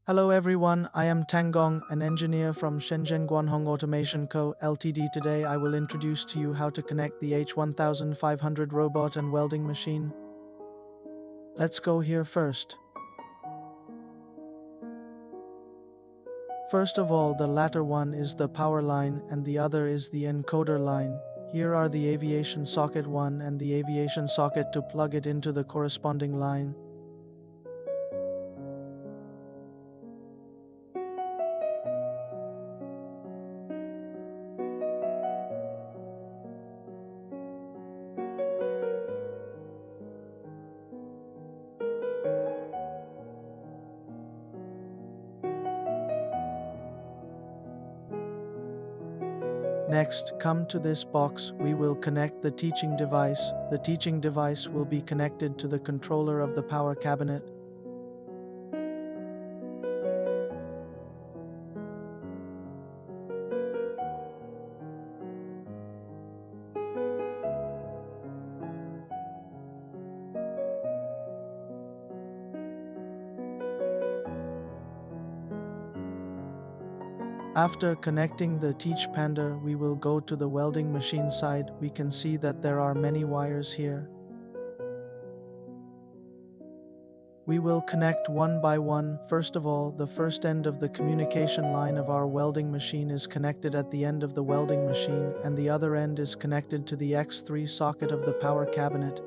Hello everyone, I am Tangong, an engineer from Shenzhen Guanhong Automation Co. Ltd. Today I will introduce to you how to connect the H1500 robot and welding machine. Let's go here first. First of all, the latter one is the power line and the other is the encoder line. Here are the aviation socket 1 and the aviation socket to plug it into the corresponding line. Next, come to this box, we will connect the teaching device. The teaching device will be connected to the controller of the power cabinet. After connecting the Teach Panda, we will go to the welding machine side. We can see that there are many wires here. We will connect one by one. First of all, the first end of the communication line of our welding machine is connected at the end of the welding machine, and the other end is connected to the X3 socket of the power cabinet.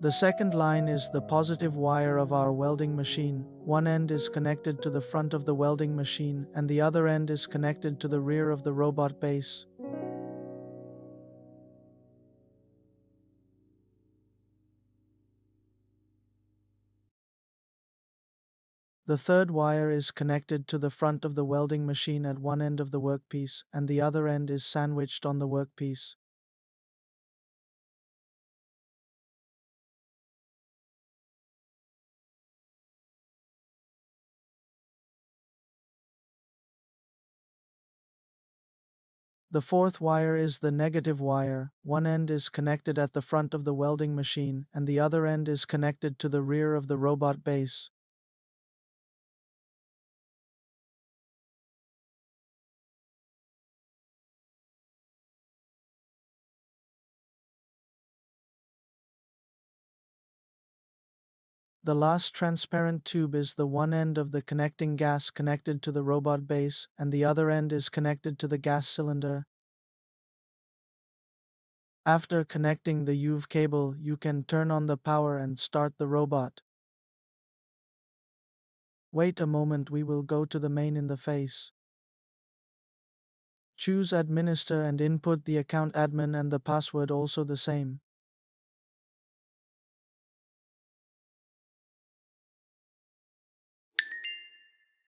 The second line is the positive wire of our welding machine. One end is connected to the front of the welding machine, and the other end is connected to the rear of the robot base. The third wire is connected to the front of the welding machine at one end of the workpiece, and the other end is sandwiched on the workpiece. The fourth wire is the negative wire. One end is connected at the front of the welding machine, and the other end is connected to the rear of the robot base. The last transparent tube is the one end of the connecting gas connected to the robot base, and the other end is connected to the gas cylinder. After connecting the UV cable, you can turn on the power and start the robot. Wait a moment, we will go to the main interface. Choose Administer and input the account admin and the password also the same.